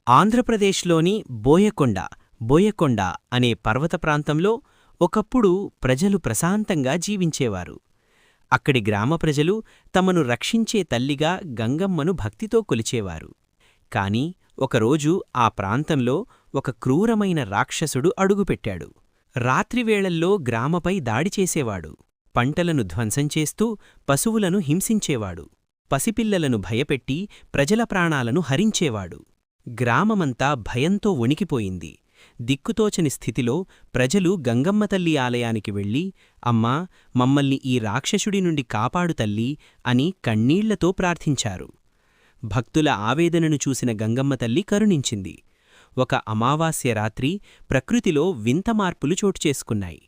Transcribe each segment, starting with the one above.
ఆంధ్రప్రదేశ్లోని బోయకొండ అనే పర్వత ప్రాంతంలో ఒకప్పుడు ప్రజలు ప్రశాంతంగా జీవించేవారు. అక్కడి గ్రామ ప్రజలు తమను రక్షించే తల్లిగా గంగమ్మను భక్తితో కొలిచేవారు. కాని ఒకరోజు ఆ ప్రాంతంలో ఒక క్రూరమైన రాక్షసుడు అడుగుపెట్టాడు. రాత్రివేళల్లో గ్రామపై దాడి చేసేవాడు. పంటలను ధ్వంసం చేస్తూ పశువులను హింసించేవాడు. పసిపిల్లలను భయపెట్టి ప్రజల ప్రాణాలను హరించేవాడు. గ్రామమంతా భయంతో వణికిపోయింది. దిక్కుతోచని స్థితిలో ప్రజలు గంగమ్మ తల్లి ఆలయానికి వెళ్లి, అమ్మా, మమ్మల్ని ఈ రాక్షసుడి నుండి కాపాడు తల్లీ అని కన్నీళ్లతో ప్రార్థించారు. భక్తుల ఆవేదనను చూసిన గంగమ్మ తల్లి కరుణించింది. ఒక అమావాస్య రాత్రి ప్రకృతిలో వింత మార్పులు చోటుచేసుకున్నాయి.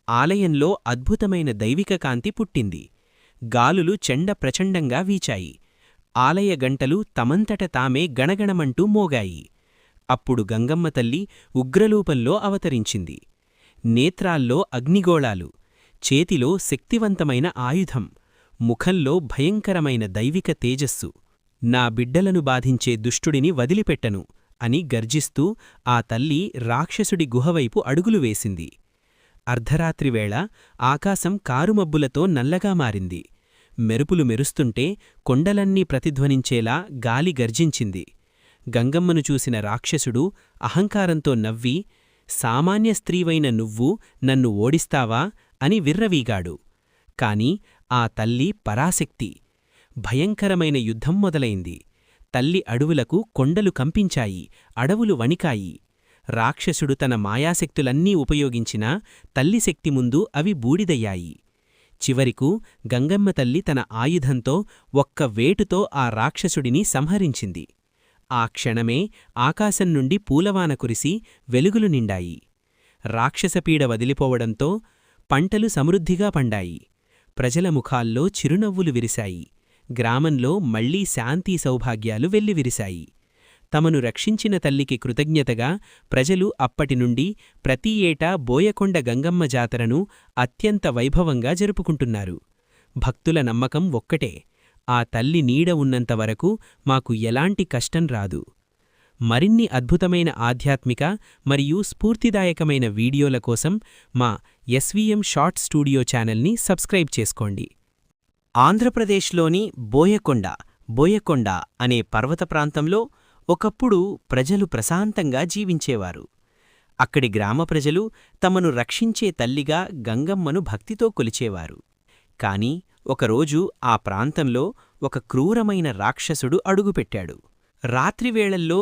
ఆలయంలో అద్భుతమైన దైవిక కాంతి పుట్టింది. గాలులు చెండ ప్రచండంగా వీచాయి. ఆలయ గంటలు తమంతట తామే గణగణమంటూ మోగాయి. అప్పుడు గంగమ్మ తల్లి ఉగ్రరూపంలో అవతరించింది. నేత్రాల్లో అగ్నిగోళాలు, చేతిలో శక్తివంతమైన ఆయుధం, ముఖంలో భయంకరమైన దైవిక తేజస్సు. నా బిడ్డలను బాధించే దుష్టుడిని వదిలిపెట్టను అని గర్జిస్తూ ఆ తల్లి రాక్షసుడి గుహవైపు అడుగులు వేసింది. అర్ధరాత్రివేళ ఆకాశం కారుమబ్బులతో నల్లగా మారింది. మెరుపులు మెరుస్తుంటే కొండలన్నీ ప్రతిధ్వనించేలా గాలి గర్జించింది. గంగమ్మను చూసిన రాక్షసుడు అహంకారంతో నవ్వి, సామాన్య స్త్రీవైన నువ్వు నన్ను ఓడిస్తావా అని విర్రవీగాడు. కాని ఆ తల్లి పరాశక్తి. భయంకరమైన యుద్ధం మొదలైంది. తల్లి అడవులకు కొండలు కంపించాయి, అడవులు వణికాయి. రాక్షసుడు తన మాయాశక్తులన్నీ ఉపయోగించినా తల్లి శక్తి ముందు అవి బూడిదయ్యాయి. చివరకు గంగమ్మ తల్లి తన ఆయుధంతో ఒక్క వేటుతో ఆ రాక్షసుడిని సంహరించింది. ఆ క్షణమే ఆకాశం నుండి పూలవాన కురిసి వెలుగులు నిండాయి. రాక్షసపీడ వదిలిపోవడంతో పంటలు సమృద్ధిగా పండాయి. ప్రజల ముఖాల్లో చిరునవ్వులు విరిశాయి. గ్రామంలో మళ్లీ శాంతి సౌభాగ్యాలు వెల్లివిరిశాయి. తమను రక్షించిన తల్లికి కృతజ్ఞతగా ప్రజలు అప్పటినుండి ప్రతి ఏటా బోయకొండ గంగమ్మ జాతరను అత్యంత వైభవంగా జరుపుకుంటున్నారు. భక్తుల నమ్మకం ఒక్కటే, ఆ తల్లి నీడ ఉన్నంతవరకు మాకు ఎలాంటి కష్టం రాదు. మరిన్ని అద్భుతమైన ఆధ్యాత్మిక మరియు స్ఫూర్తిదాయకమైన వీడియోల కోసం మా ఎస్వీఎం షార్ట్ స్టూడియో ఛానల్ని సబ్స్క్రైబ్ చేసుకోండి. ఆంధ్రప్రదేశ్లోని బోయకొండ అనే పర్వత ప్రాంతంలో ఒకప్పుడు ప్రజలు ప్రశాంతంగా జీవించేవారు. అక్కడి గ్రామ ప్రజలు తమను రక్షించే తల్లిగా గంగమ్మను భక్తితో కొలిచేవారు. కాని ఒకరోజు ఆ ప్రాంతంలో ఒక క్రూరమైన రాక్షసుడు అడుగుపెట్టాడు. రాత్రివేళల్లో